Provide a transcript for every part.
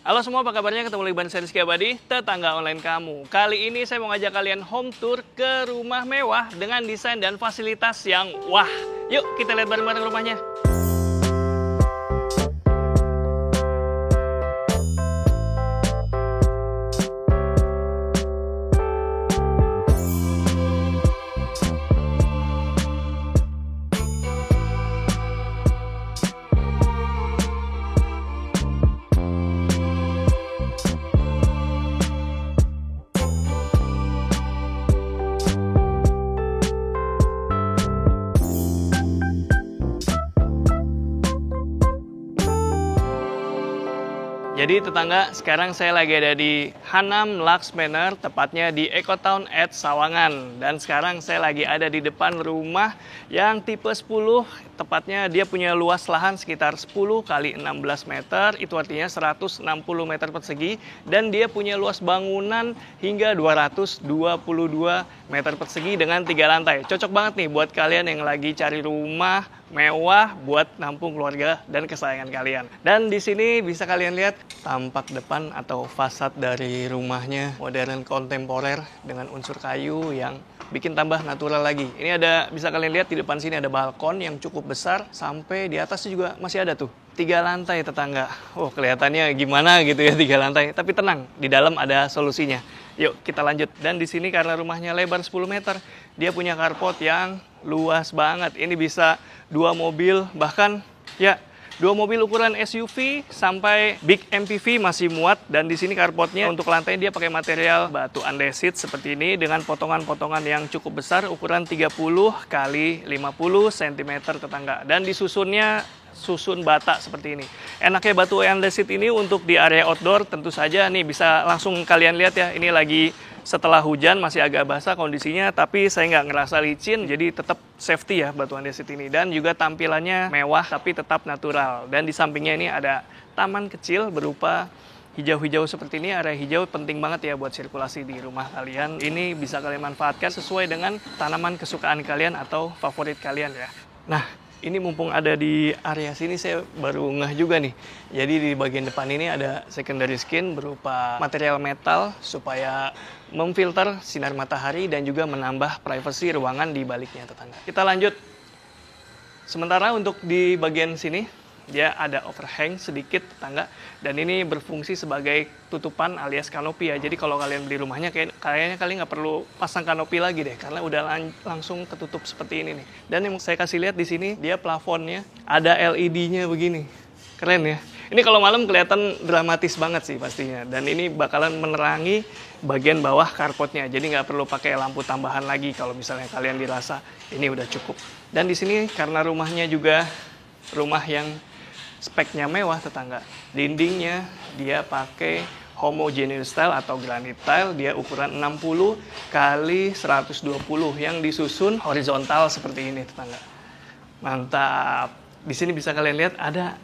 Halo semua, apa kabarnya? Ketemu lagi bareng saya Rizky Abadi, tetangga online kamu. Kali ini saya mau ngajak kalian home tour ke rumah mewah dengan desain dan fasilitas yang wah. Yuk kita lihat bareng-bareng rumahnya. Jadi tetangga, sekarang saya lagi ada di Hanam Lux Manor, tepatnya di Eco Town at Sawangan. Dan sekarang saya lagi ada di depan rumah yang tipe 10, tepatnya dia punya luas lahan sekitar 10 kali 16 meter, itu artinya 160 meter persegi. Dan dia punya luas bangunan hingga 222 meter persegi dengan 3 lantai. Cocok banget nih buat kalian yang lagi cari rumah mewah buat nampung keluarga dan kesayangan kalian. Dan di sini bisa kalian lihat tampak depan atau fasad dari rumahnya modern kontemporer dengan unsur kayu yang bikin tambah natural lagi. Ini ada, bisa kalian lihat di depan sini ada balkon yang cukup besar, sampai di atasnya juga masih ada tuh 3 lantai tetangga. Oh, kelihatannya gimana gitu ya 3 lantai, tapi tenang, di dalam ada solusinya. Yuk kita lanjut. Dan di sini karena rumahnya lebar 10 meter, dia punya carport yang luas banget. Ini bisa 2 mobil, bahkan ya 2 mobil ukuran SUV sampai big MPV masih muat. Dan di sini carportnya untuk lantai dia pakai material batu andesit seperti ini dengan potongan-potongan yang cukup besar, ukuran 30 kali 50 cm tetangga. Dan disusunnya susun bata seperti ini. Enaknya batu andesit ini untuk di area outdoor tentu saja nih bisa langsung kalian lihat ya. Ini lagi setelah hujan masih agak basah kondisinya, tapi saya nggak ngerasa licin, jadi tetap safety ya batu andesit ini. Dan juga tampilannya mewah tapi tetap natural. Dan di sampingnya ini ada taman kecil berupa hijau-hijau seperti ini. Area hijau penting banget ya buat sirkulasi di rumah kalian. Ini bisa kalian manfaatkan sesuai dengan tanaman kesukaan kalian atau favorit kalian ya. Nah, ini mumpung ada di area sini, saya baru ngeh juga nih. Jadi di bagian depan ini ada secondary skin berupa material metal supaya memfilter sinar matahari dan juga menambah privasi ruangan di baliknya tetangga. Kita lanjut. Sementara untuk di bagian sini dia ada overhang sedikit tetangga, dan ini berfungsi sebagai tutupan alias kanopi ya. Jadi kalau kalian beli rumahnya kayaknya kalian nggak perlu pasang kanopi lagi deh, karena udah langsung ketutup seperti ini nih. Dan yang saya kasih lihat di sini dia plafonnya ada LED-nya begini, keren ya. Ini kalau malam kelihatan dramatis banget sih pastinya. Dan ini bakalan menerangi bagian bawah carportnya, jadi nggak perlu pakai lampu tambahan lagi kalau misalnya kalian dirasa ini udah cukup. Dan di sini karena rumahnya juga rumah yang speknya mewah tetangga, dindingnya dia pakai homogeneous tile atau granite tile, dia ukuran 60 kali 120 yang disusun horizontal seperti ini tetangga. Mantap. Di sini bisa kalian lihat ada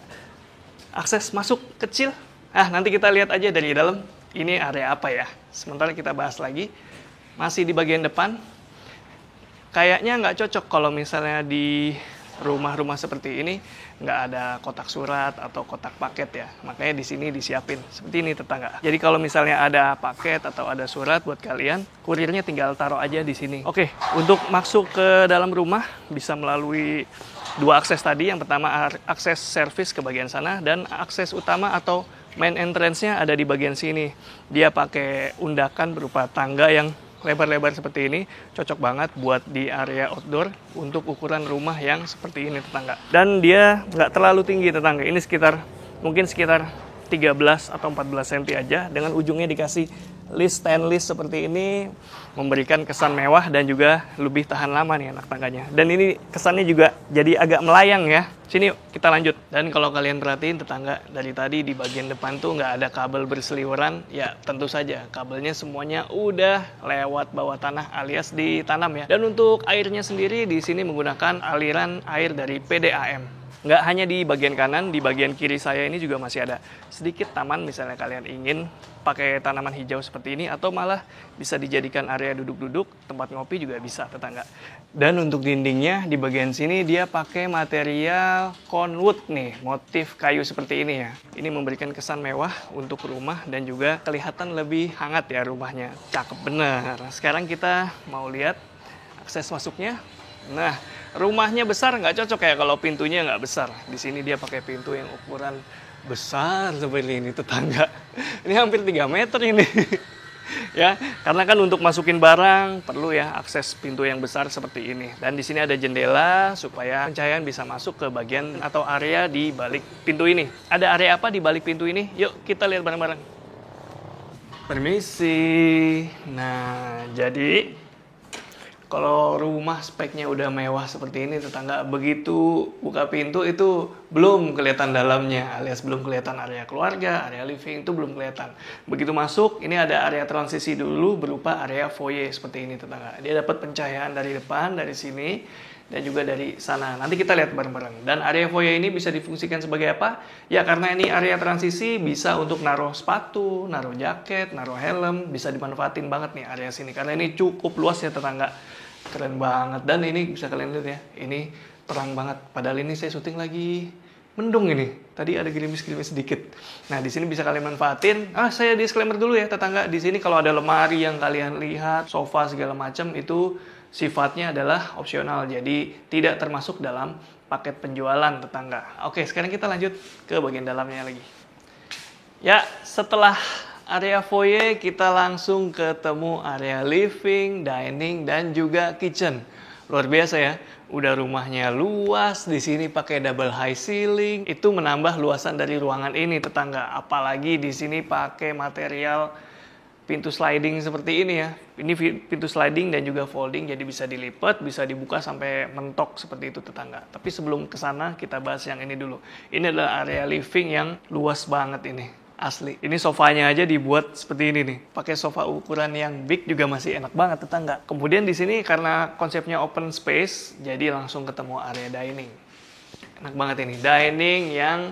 akses masuk kecil. Nanti kita lihat aja dari dalam ini area apa ya. Sementara kita bahas lagi masih di bagian depan. Kayaknya nggak cocok kalau misalnya di rumah-rumah seperti ini nggak ada kotak surat atau kotak paket ya. Makanya di sini disiapin seperti ini tetangga. Jadi kalau misalnya ada paket atau ada surat buat kalian, kurirnya tinggal taruh aja di sini. Oke, untuk masuk ke dalam rumah bisa melalui 2 akses tadi. Yang pertama akses servis ke bagian sana, dan akses utama atau main entrance-nya ada di bagian sini. Dia pakai undakan berupa tangga yang lebar-lebar seperti ini, cocok banget buat di area outdoor untuk ukuran rumah yang seperti ini tetangga. Dan dia nggak terlalu tinggi tetangga, ini mungkin sekitar 13 atau 14 cm aja, dengan ujungnya dikasih list stainless seperti ini, memberikan kesan mewah dan juga lebih tahan lama nih anak tangganya. Dan ini kesannya juga jadi agak melayang ya. Sini yuk, kita lanjut. Dan kalau kalian perhatiin tetangga, dari tadi di bagian depan tuh nggak ada kabel berseliweran. Ya tentu saja kabelnya semuanya udah lewat bawah tanah alias ditanam ya. Dan untuk airnya sendiri di sini menggunakan aliran air dari PDAM. Nggak hanya di bagian kanan, di bagian kiri saya ini juga masih ada sedikit taman misalnya kalian ingin pakai tanaman hijau seperti ini, atau malah bisa dijadikan area duduk-duduk, tempat ngopi juga bisa tetangga. Dan untuk dindingnya di bagian sini dia pakai material conwood nih, motif kayu seperti ini ya. Ini memberikan kesan mewah untuk rumah dan juga kelihatan lebih hangat ya rumahnya. Cakep bener. Sekarang kita mau lihat akses masuknya. Nah, rumahnya besar nggak cocok ya kalau pintunya nggak besar. Di sini dia pakai pintu yang ukuran besar seperti ini tetangga. Ini hampir 3 meter ini. Ya, karena kan untuk masukin barang perlu ya akses pintu yang besar seperti ini. Dan di sini ada jendela supaya pencahayaan bisa masuk ke bagian atau area di balik pintu ini. Ada area apa di balik pintu ini? Yuk kita lihat bareng-bareng. Permisi. Nah, jadi kalau rumah speknya udah mewah seperti ini tetangga, begitu buka pintu itu belum kelihatan dalamnya, alias belum kelihatan area keluarga, area living itu belum kelihatan. Begitu masuk, ini ada area transisi dulu berupa area foyer seperti ini tetangga. Dia dapat pencahayaan dari depan, dari sini, dan juga dari sana. Nanti kita lihat bareng-bareng. Dan area foyer ini bisa difungsikan sebagai apa? Ya karena ini area transisi bisa untuk naruh sepatu, naruh jaket, naruh helm, bisa dimanfaatin banget nih area sini. Karena ini cukup luas ya tetangga. Keren banget. Dan ini bisa kalian lihat ya, ini terang banget. Padahal ini saya syuting lagi mendung ini. Tadi ada gerimis-gerimis sedikit. Nah, di sini bisa kalian manfaatin. Saya disclaimer dulu ya tetangga. Di sini kalau ada lemari yang kalian lihat, sofa segala macam itu sifatnya adalah opsional. Jadi tidak termasuk dalam paket penjualan tetangga. Oke, sekarang kita lanjut ke bagian dalamnya lagi. Ya, setelah area foyer kita langsung ketemu area living, dining, dan juga kitchen. Luar biasa ya, udah rumahnya luas, di sini pakai double high ceiling, itu menambah luasan dari ruangan ini tetangga. Apalagi di sini pakai material pintu sliding seperti ini ya. Ini pintu sliding dan juga folding, jadi bisa dilipat, bisa dibuka sampai mentok seperti itu tetangga. Tapi sebelum ke sana kita bahas yang ini dulu. Ini adalah area living yang luas banget ini. Asli. Ini sofanya aja dibuat seperti ini nih. Pakai sofa ukuran yang big juga masih enak banget tetangga. Kemudian di sini karena konsepnya open space, jadi langsung ketemu area dining. Enak banget ini. Dining yang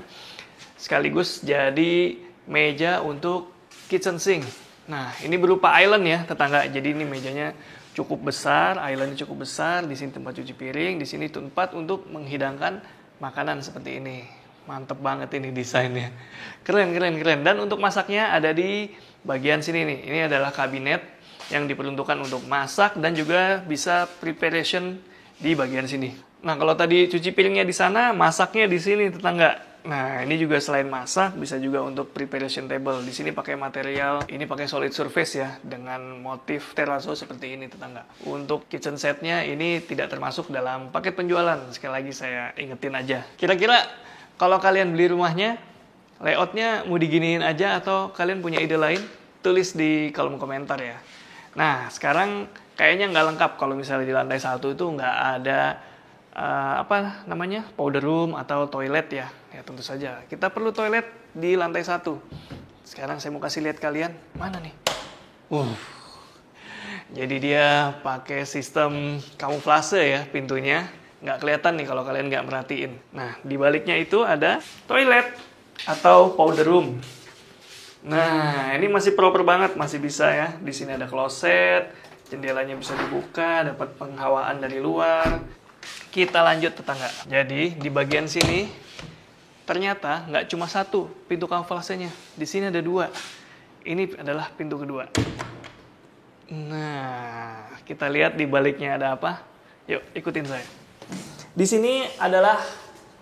sekaligus jadi meja untuk kitchen sink. Nah, ini berupa island ya tetangga. Jadi ini mejanya cukup besar, islandnya cukup besar. Di sini tempat cuci piring, di sini tempat untuk menghidangkan makanan seperti ini. Mantep banget ini desainnya. Keren. Dan untuk masaknya ada di bagian sini nih. Ini adalah kabinet yang diperuntukkan untuk masak dan juga bisa preparation di bagian sini. Nah, kalau tadi cuci piringnya di sana, masaknya di sini tetangga. Nah, ini juga selain masak, bisa juga untuk preparation table. Di sini pakai material, ini pakai solid surface ya, dengan motif terrazzo seperti ini tetangga. Untuk kitchen setnya ini tidak termasuk dalam paket penjualan. Sekali lagi saya ingetin aja. Kira-kira kalau kalian beli rumahnya, layoutnya mau diginiin aja atau kalian punya ide lain, tulis di kolom komentar ya. Nah, sekarang kayaknya nggak lengkap kalau misalnya di lantai 1 itu nggak ada powder room atau toilet ya. Ya tentu saja, kita perlu toilet di lantai 1. Sekarang saya mau kasih lihat kalian, mana nih? Jadi dia pakai sistem kamuflase ya pintunya. Nggak kelihatan nih kalau kalian nggak merhatiin. Nah, di baliknya itu ada toilet atau powder room. Nah, ini masih proper banget, masih bisa ya. Di sini ada kloset, jendelanya bisa dibuka, dapat penghawaan dari luar. Kita lanjut tetangga. Jadi, di bagian sini ternyata nggak cuma satu pintu kamuflasenya. Di sini ada 2. Ini adalah pintu kedua. Nah, kita lihat di baliknya ada apa. Yuk, ikutin saya. Di sini adalah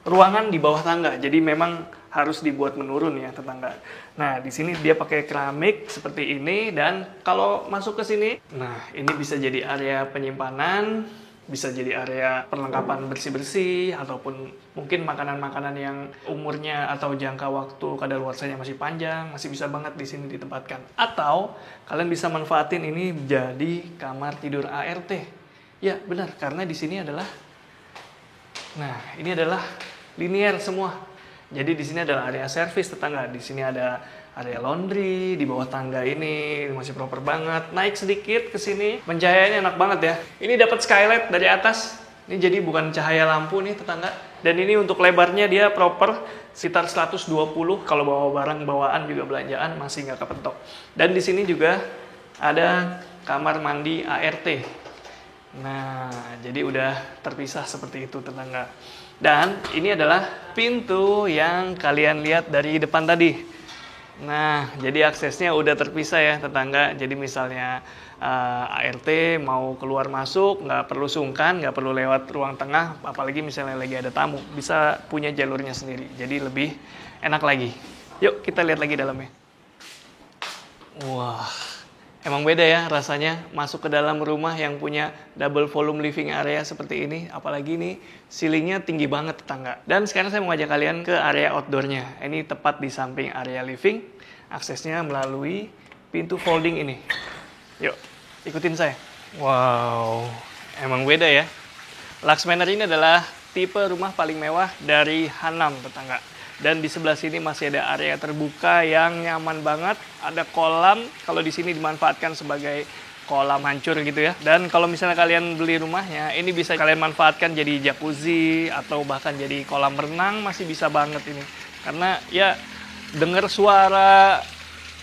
ruangan di bawah tangga, jadi memang harus dibuat menurun ya tetangga. Nah, di sini dia pakai keramik seperti ini dan kalau masuk ke sini, nah ini bisa jadi area penyimpanan, bisa jadi area perlengkapan bersih-bersih ataupun mungkin makanan-makanan yang umurnya atau jangka waktu kadaluarsanya masih panjang, masih bisa banget di sini ditempatkan. Atau kalian bisa manfaatin ini jadi kamar tidur ART. Ya, benar, karena di sini adalah ini adalah linear semua. Jadi di sini adalah area service tetangga. Di sini ada area laundry di bawah tangga ini masih proper banget. Naik sedikit ke sini, pencahayaannya enak banget ya. Ini dapat skylight dari atas. Ini jadi bukan cahaya lampu nih tetangga. Dan ini untuk lebarnya dia proper sekitar 120, kalau bawa barang bawaan juga belanjaan masih nggak kepentok. Dan di sini juga ada kamar mandi ART. Nah, jadi udah terpisah seperti itu tetangga. Dan ini adalah pintu yang kalian lihat dari depan tadi. Nah, jadi aksesnya udah terpisah ya tetangga. Jadi misalnya ART mau keluar masuk, nggak perlu sungkan, nggak perlu lewat ruang tengah, apalagi misalnya lagi ada tamu, bisa punya jalurnya sendiri. Jadi lebih enak lagi. Yuk kita lihat lagi dalamnya. Wah, emang beda ya rasanya masuk ke dalam rumah yang punya double volume living area seperti ini. Apalagi ini ceilingnya tinggi banget tetangga. Dan sekarang saya mau ngajak kalian ke area outdoornya. Ini tepat di samping area living. Aksesnya melalui pintu folding ini. Yuk, ikutin saya. Wow, emang beda ya. Lux Manor ini adalah tipe rumah paling mewah dari Hanam tetangga. Dan di sebelah sini masih ada area terbuka yang nyaman banget. Ada kolam, kalau di sini dimanfaatkan sebagai kolam hancur gitu ya. Dan kalau misalnya kalian beli rumahnya, ini bisa kalian manfaatkan jadi jacuzzi atau bahkan jadi kolam renang, masih bisa banget ini. Karena ya denger suara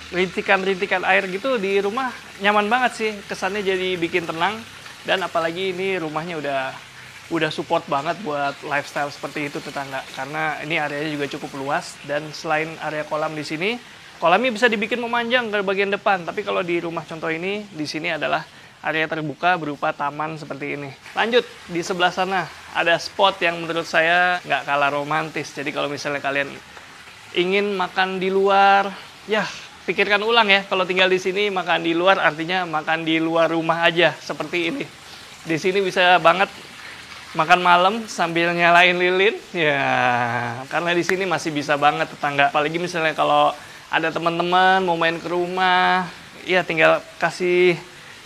rintikan-rintikan air gitu di rumah nyaman banget sih. Kesannya jadi bikin tenang. Dan apalagi ini rumahnya udah support banget buat lifestyle seperti itu tetangga, karena ini areanya juga cukup luas. Dan selain area kolam di sini, kolamnya bisa dibikin memanjang ke bagian depan, tapi kalau di rumah contoh ini, di sini adalah area terbuka berupa taman seperti ini. Lanjut, di sebelah sana ada spot yang menurut saya nggak kalah romantis. Jadi kalau misalnya kalian ingin makan di luar, ya pikirkan ulang ya, kalau tinggal di sini makan di luar artinya makan di luar rumah aja seperti ini. Di sini bisa banget makan malam sambil nyalain lilin, ya karena di sini masih bisa banget tetangga. Apalagi misalnya kalau ada teman-teman mau main ke rumah, ya tinggal kasih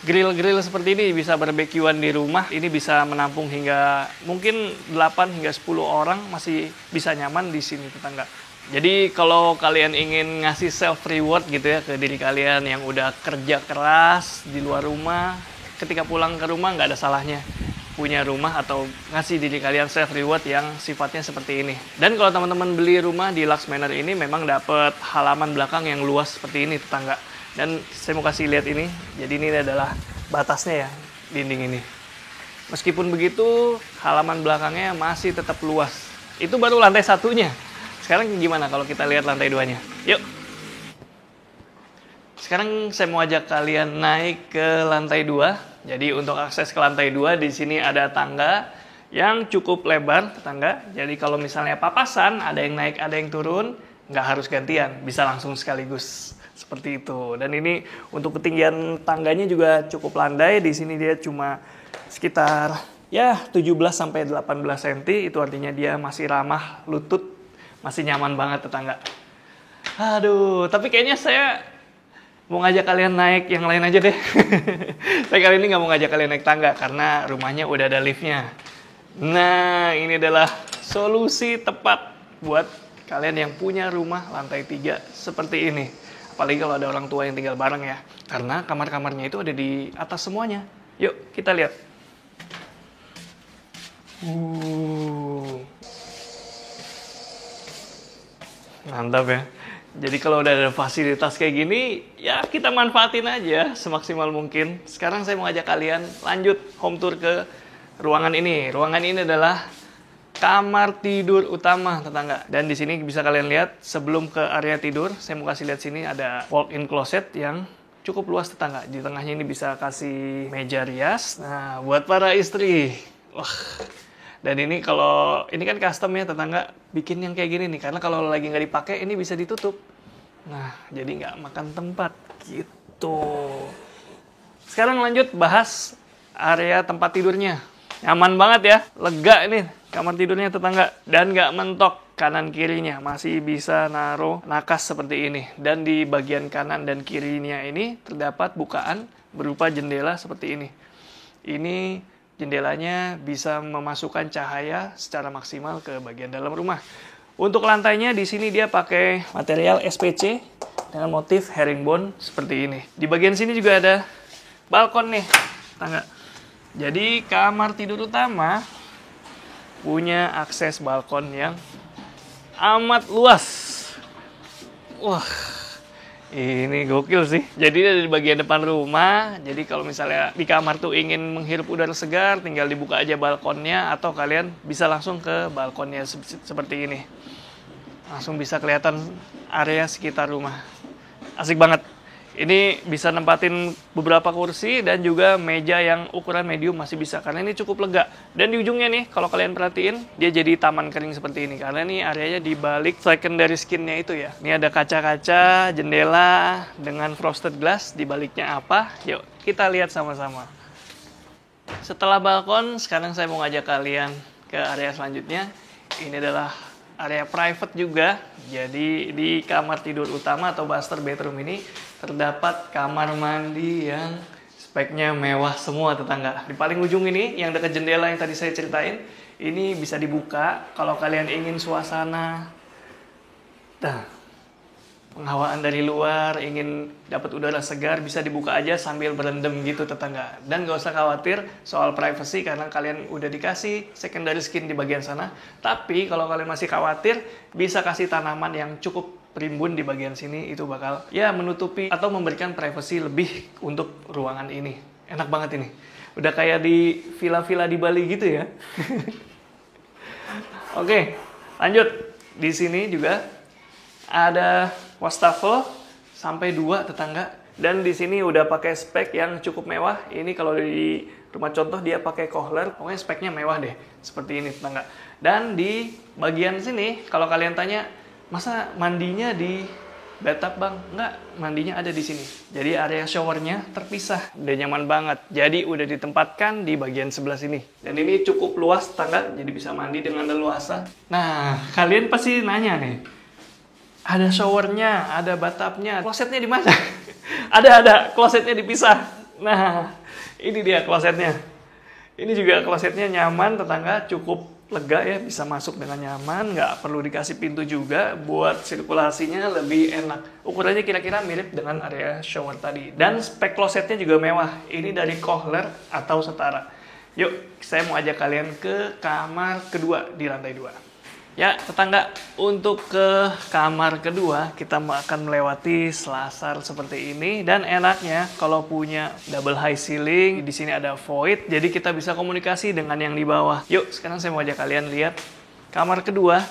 grill-grill seperti ini, bisa barbekyuan di rumah. Ini bisa menampung hingga mungkin 8 hingga 10 orang, masih bisa nyaman di sini tetangga. Jadi kalau kalian ingin ngasih self reward gitu ya ke diri kalian yang udah kerja keras di luar rumah, ketika pulang ke rumah nggak ada salahnya punya rumah atau ngasih diri kalian self reward yang sifatnya seperti ini. Dan kalau teman-teman beli rumah di Lux Manor ini memang dapat halaman belakang yang luas seperti ini tetangga. Dan saya mau kasih lihat ini. Jadi ini adalah batasnya ya, dinding ini. Meskipun begitu, halaman belakangnya masih tetap luas. Itu baru lantai satunya. Sekarang gimana kalau kita lihat lantai duanya? Yuk. Sekarang saya mau ajak kalian naik ke lantai 2. Jadi untuk akses ke lantai 2 di sini ada tangga yang cukup lebar tetangga. Jadi kalau misalnya papasan, ada yang naik, ada yang turun, nggak harus gantian, bisa langsung sekaligus seperti itu. Dan ini untuk ketinggian tangganya juga cukup landai. Di sini dia cuma sekitar ya 17 sampai 18 cm. Itu artinya dia masih ramah lutut, masih nyaman banget tetangga. Aduh, tapi kayaknya saya mau ngajak kalian naik yang lain aja deh. Saya kali ini nggak mau ngajak kalian naik tangga karena rumahnya udah ada liftnya. Nah, ini adalah solusi tepat buat kalian yang punya rumah lantai 3 seperti ini. Apalagi kalau ada orang tua yang tinggal bareng ya. Karena kamar-kamarnya itu ada di atas semuanya. Yuk, kita lihat. Mantap ya. Jadi kalau udah ada fasilitas kayak gini, ya kita manfaatin aja semaksimal mungkin. Sekarang saya mau ajak kalian lanjut home tour ke ruangan ini. Ruangan ini adalah kamar tidur utama tetangga. Dan di sini bisa kalian lihat sebelum ke area tidur, saya mau kasih lihat sini ada walk-in closet yang cukup luas tetangga. Di tengahnya ini bisa kasih meja rias. Nah, buat para istri. Wah. Dan ini kalau ini kan custom ya tetangga, bikin yang kayak gini nih, karena kalau lagi nggak dipakai ini bisa ditutup. Nah, jadi nggak makan tempat gitu. Sekarang lanjut bahas area tempat tidurnya. Nyaman banget ya, lega ini kamar tidurnya tetangga. Dan nggak mentok kanan kirinya, masih bisa naruh nakas seperti ini. Dan di bagian kanan dan kirinya ini terdapat bukaan berupa jendela seperti ini. Ini jendelanya bisa memasukkan cahaya secara maksimal ke bagian dalam rumah. Untuk lantainya di sini dia pakai material SPC dengan motif herringbone seperti ini. Di bagian sini juga ada balkon nih, tangga. Jadi kamar tidur utama punya akses balkon yang amat luas. Wah, ini gokil sih. Jadi dari bagian depan rumah, jadi kalau misalnya di kamar tuh ingin menghirup udara segar, tinggal dibuka aja balkonnya, atau kalian bisa langsung ke balkonnya seperti ini. Langsung bisa kelihatan area sekitar rumah. Asik banget. Ini bisa nempatin beberapa kursi dan juga meja yang ukuran medium masih bisa, karena ini cukup lega. Dan di ujungnya nih, kalau kalian perhatiin, dia jadi taman kering seperti ini, karena ini areanya di balik secondary skinnya itu ya. Ini ada kaca-kaca, jendela dengan frosted glass. Di baliknya apa? Yuk kita lihat sama-sama. Setelah balkon, sekarang saya mau ngajak kalian ke area selanjutnya. Ini adalah area private juga. Jadi di kamar tidur utama atau master bedroom ini terdapat kamar mandi yang speknya mewah semua tetangga. Di paling ujung ini yang dekat jendela yang tadi saya ceritain, ini bisa dibuka kalau kalian ingin suasana penghawaan dari luar, ingin dapat udara segar, bisa dibuka aja sambil berendam gitu tetangga. Dan gak usah khawatir soal privacy karena kalian udah dikasih secondary skin di bagian sana. Tapi kalau kalian masih khawatir, bisa kasih tanaman yang cukup primbun di bagian sini, itu bakal ya menutupi atau memberikan privacy lebih untuk ruangan ini. Enak banget ini. Udah kayak di villa-villa di Bali gitu ya. Oke, lanjut. Di sini juga ada wastafel sampai 2 tetangga, dan di sini udah pakai spek yang cukup mewah. Ini kalau di rumah contoh dia pakai Kohler, pokoknya speknya mewah deh, seperti ini tetangga. Dan di bagian sini kalau kalian tanya, masa mandinya di bathtub bang? Enggak, mandinya ada di sini. Jadi area showernya terpisah, udah nyaman banget. Jadi udah ditempatkan di bagian sebelah sini. Dan ini cukup luas tetangga, jadi bisa mandi dengan leluasa. Nah, kalian pasti nanya nih, ada showernya, ada bathtubnya, klosetnya di mana? ada, klosetnya dipisah. Nah, ini dia klosetnya. Ini juga klosetnya nyaman, tetangga, cukup lega ya, bisa masuk dengan nyaman, nggak perlu dikasih pintu juga, buat sirkulasinya lebih enak. Ukurannya kira-kira mirip dengan area shower tadi. Dan spek klosetnya juga mewah. Ini dari Kohler atau setara. Yuk, saya mau ajak kalian ke kamar kedua di lantai 2. Ya, tetangga, untuk ke kamar kedua kita akan melewati selasar seperti ini, dan enaknya kalau punya double high ceiling, di sini ada void, jadi kita bisa komunikasi dengan yang di bawah. Yuk, sekarang saya mau ajak kalian lihat kamar kedua.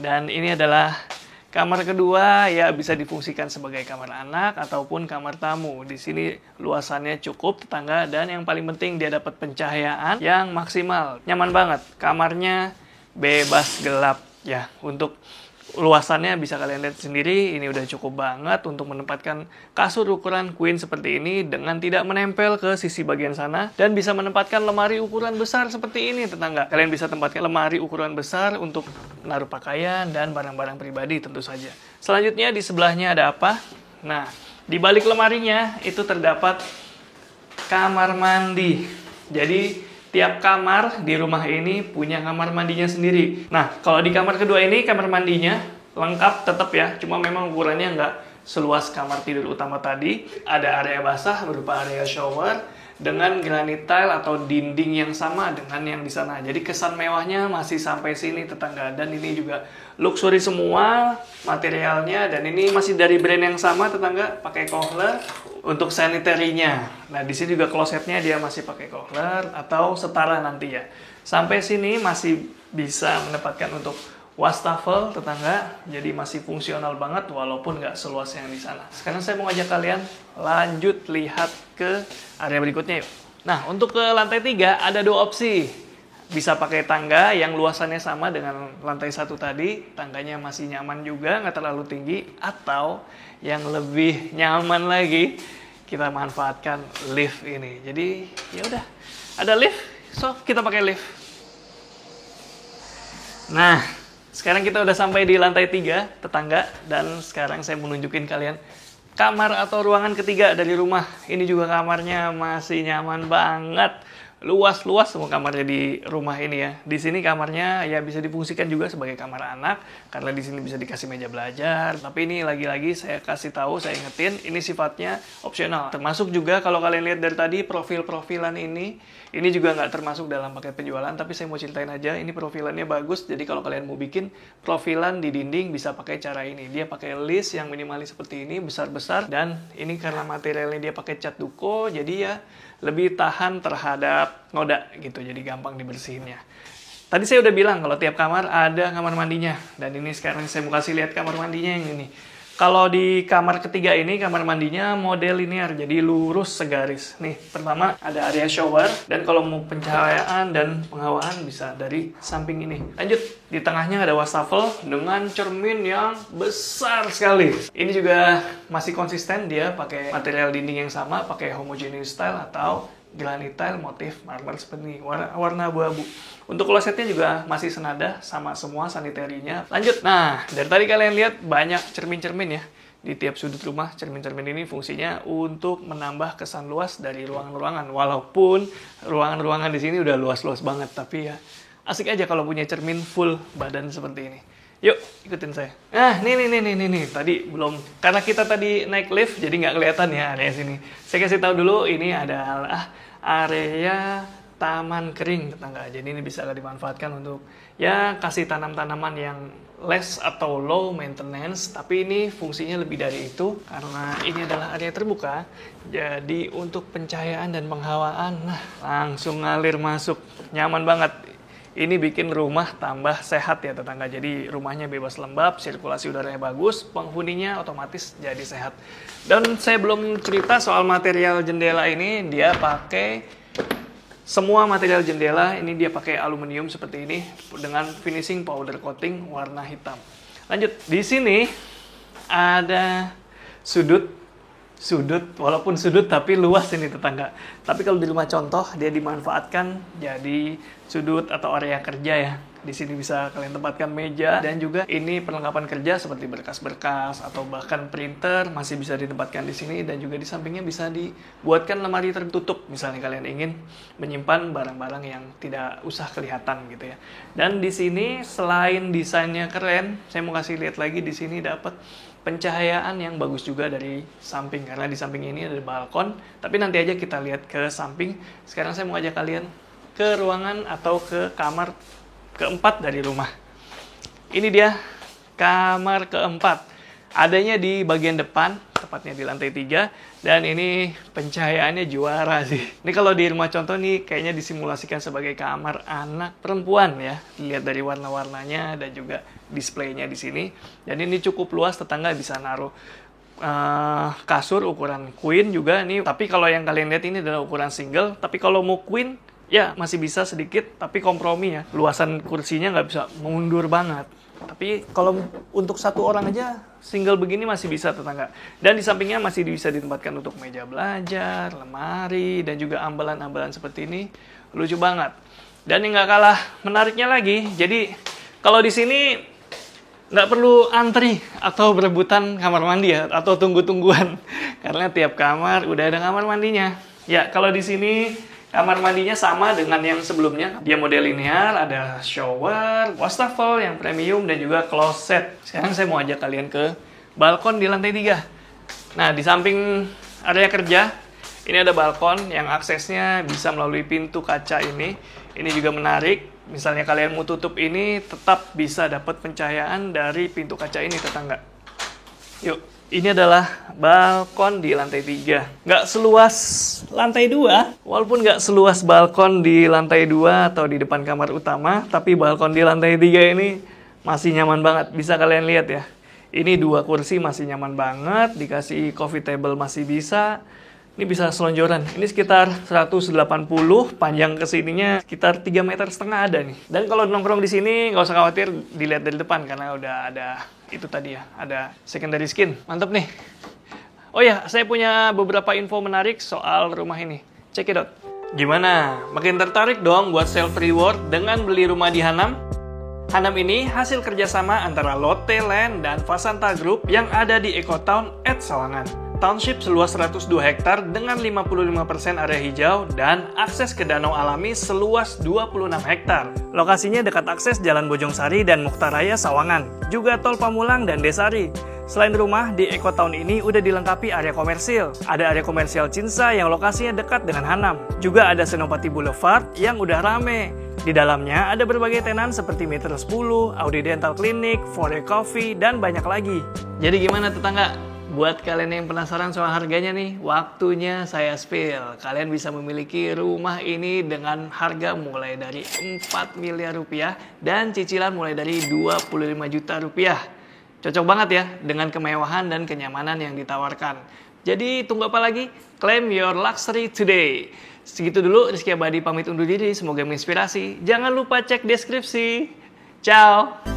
Dan ini adalah kamar kedua, ya bisa difungsikan sebagai kamar anak ataupun kamar tamu. Di sini luasannya cukup tetangga, dan yang paling penting dia dapat pencahayaan yang maksimal. Nyaman banget. Kamarnya bebas gelap ya. Untuk luasannya bisa kalian lihat sendiri, ini udah cukup banget untuk menempatkan kasur ukuran queen seperti ini dengan tidak menempel ke sisi bagian sana, dan bisa menempatkan lemari ukuran besar seperti ini tetangga. Kalian bisa tempatkan lemari ukuran besar untuk menaruh pakaian dan barang-barang pribadi tentu saja. Selanjutnya di sebelahnya ada apa? Nah, di balik lemarinya itu terdapat kamar mandi. Jadi tiap kamar di rumah ini punya kamar mandinya sendiri. Nah, kalau di kamar kedua ini, kamar mandinya lengkap tetap ya. Cuma memang ukurannya nggak seluas kamar tidur utama tadi. Ada area basah berupa area shower dengan granit tile atau dinding yang sama dengan yang di sana. Jadi kesan mewahnya masih sampai sini tetangga. Dan ini juga luxury semua materialnya. Dan ini masih dari brand yang sama tetangga, pakai Kohler. Untuk sanitary-nya, nah di sini juga klosetnya dia masih pakai Kohler atau setara nanti ya. Sampai sini masih bisa menempatkan untuk wastafel tetangga, jadi masih fungsional banget walaupun nggak seluas yang di sana. Sekarang saya mau ngajak kalian lanjut lihat ke area berikutnya yuk. Nah, untuk ke lantai 3 ada 2 opsi. Bisa pakai tangga yang luasannya sama dengan lantai 1 tadi, tangganya masih nyaman juga, nggak terlalu tinggi, atau yang lebih nyaman lagi, kita manfaatkan lift ini. Jadi ya udah, ada lift, so kita pakai lift. Nah, sekarang kita udah sampai di lantai 3 tetangga, dan sekarang saya mau nunjukin kalian kamar atau ruangan ketiga dari rumah. Ini juga kamarnya masih nyaman banget. luas-luas semua kamarnya di rumah ini ya. Di sini kamarnya ya bisa difungsikan juga sebagai kamar anak karena di sini bisa dikasih meja belajar. Tapi ini lagi-lagi saya kasih tahu, saya ingetin, ini sifatnya opsional. Termasuk juga kalau kalian lihat dari tadi profil-profilan ini juga nggak termasuk dalam paket penjualan, tapi saya mau ceritain aja, ini profilannya bagus. Jadi kalau kalian mau bikin profilan di dinding bisa pakai cara ini. Dia pakai list yang minimalis seperti ini, besar-besar, dan ini karena materialnya dia pakai cat duko, jadi ya lebih tahan terhadap noda gitu, jadi gampang dibersihinnya. Tadi saya udah bilang kalau tiap kamar ada kamar mandinya, dan ini sekarang saya mau kasih lihat kamar mandinya yang ini. Kalau di kamar ketiga ini, kamar mandinya model linear, jadi lurus segaris. Nih, pertama ada area shower, dan kalau mau pencahayaan dan penghawaan bisa dari samping ini. Lanjut, di tengahnya ada wastafel dengan cermin yang besar sekali. Ini juga masih konsisten, dia pakai material dinding yang sama, pakai homogeneous style atau granite tile motif marmer seperti ini, warna abu-abu. Untuk klosetnya juga masih senada sama semua sanitarinya. Lanjut, nah dari tadi kalian lihat banyak cermin-cermin ya di tiap sudut rumah. Cermin-cermin ini fungsinya untuk menambah kesan luas dari ruangan-ruangan. Walaupun ruangan-ruangan di sini udah luas-luas banget, tapi ya asik aja kalau punya cermin full badan seperti ini. Yuk, ikutin saya. Nah, nih. Tadi belum, karena kita tadi naik lift, jadi nggak kelihatan ya area sini. Saya kasih tahu dulu, ini adalah area taman kering tetangga. Jadi ini bisa dimanfaatkan untuk ya kasih tanam-tanaman yang less atau low maintenance. Tapi ini fungsinya lebih dari itu, karena ini adalah area terbuka. Jadi untuk pencahayaan dan penghawaan, nah langsung ngalir masuk. Nyaman banget. Ini bikin rumah tambah sehat ya tetangga. Jadi rumahnya bebas lembab, sirkulasi udaranya bagus, penghuninya otomatis jadi sehat. Dan saya belum cerita soal material jendela ini. Dia pakai semua material jendela ini dia pakai aluminium seperti ini dengan finishing powder coating warna hitam. Lanjut, di sini ada sudut, walaupun sudut tapi luas ini tetangga. Tapi kalau di rumah contoh dia dimanfaatkan jadi sudut atau area kerja ya. Di sini bisa kalian tempatkan meja, dan juga ini perlengkapan kerja seperti berkas-berkas atau bahkan printer masih bisa ditempatkan di sini, dan juga di sampingnya bisa dibuatkan lemari tertutup misalnya kalian ingin menyimpan barang-barang yang tidak usah kelihatan gitu ya. Dan di sini selain desainnya keren, saya mau kasih lihat lagi di sini dapat pencahayaan yang bagus juga dari samping, karena di samping ini ada balkon. Tapi nanti aja kita lihat ke samping. Sekarang saya mau ajak kalian ke ruangan atau ke kamar keempat dari rumah. Ini dia kamar keempat. Adanya di bagian depan, tepatnya di lantai 3, dan ini pencahayaannya juara sih. Ini kalau di rumah contoh nih kayaknya disimulasikan sebagai kamar anak perempuan ya. Dilihat dari warna-warnanya dan juga displaynya di sini. Dan ini cukup luas, tetangga bisa naruh kasur ukuran queen juga nih. Tapi kalau yang kalian lihat ini adalah ukuran single. Tapi kalau mau queen ya masih bisa sedikit, tapi kompromi ya. Luasan kursinya nggak bisa mundur banget. Tapi kalau untuk satu orang aja single begini masih bisa tetangga. Dan di sampingnya masih bisa ditempatkan untuk meja belajar, lemari, dan juga ambalan-ambalan seperti ini. Lucu banget. Dan yang nggak kalah menariknya lagi, jadi kalau di sini nggak perlu antri atau berebutan kamar mandi ya, atau tunggu-tungguan. Karena tiap kamar udah ada kamar mandinya. Ya, kalau di sini kamar mandinya sama dengan yang sebelumnya. Dia model linear, ada shower, wastafel yang premium, dan juga closet. Sekarang saya mau ajak kalian ke balkon di lantai 3. Nah, di samping area kerja, ini ada balkon yang aksesnya bisa melalui pintu kaca ini. Ini juga menarik. Misalnya kalian mau tutup ini, tetap bisa dapat pencahayaan dari pintu kaca ini, tetangga. Yuk. Ini adalah balkon di lantai 3. Nggak seluas lantai 2, walaupun nggak seluas balkon di lantai 2 atau di depan kamar utama, tapi balkon di lantai 3 ini masih nyaman banget. Bisa kalian lihat ya. Ini 2 kursi masih nyaman banget, dikasih coffee table masih bisa. Ini bisa selonjoran. Ini sekitar 180, panjang kesininya sekitar 3,5 meter ada nih. Dan kalau nongkrong di sini nggak usah khawatir dilihat dari depan, karena udah ada itu tadi ya, ada secondary skin. Mantap nih. Oh ya, saya punya beberapa info menarik soal rumah ini. Check it out. Gimana? Makin tertarik dong buat self reward dengan beli rumah di Hanam? Hanam ini hasil kerjasama antara Lotte Land dan Fasanta Group yang ada di Ecotown at Sawangan. Township seluas 102 hektar dengan 55% area hijau dan akses ke danau alami seluas 26 hektar. Lokasinya dekat akses Jalan Bojongsari dan Mukhtaraya Sawangan, juga Tol Pamulang dan Desari. Selain rumah, di Eco Town ini udah dilengkapi area komersil. Ada area komersial Cinsa yang lokasinya dekat dengan Hanam. Juga ada Senopati Boulevard yang udah rame. Di dalamnya ada berbagai tenan seperti Meter 10, Audi Dental Clinic, Fore Coffee, dan banyak lagi. Jadi gimana tetangga? Buat kalian yang penasaran soal harganya nih, waktunya saya spill. Kalian bisa memiliki rumah ini dengan harga mulai dari 4 miliar rupiah dan cicilan mulai dari 25 juta rupiah. Cocok banget ya dengan kemewahan dan kenyamanan yang ditawarkan. Jadi tunggu apa lagi? Claim your luxury today. Segitu dulu, Rizky Abadi pamit undur diri. Semoga menginspirasi. Jangan lupa cek deskripsi. Ciao!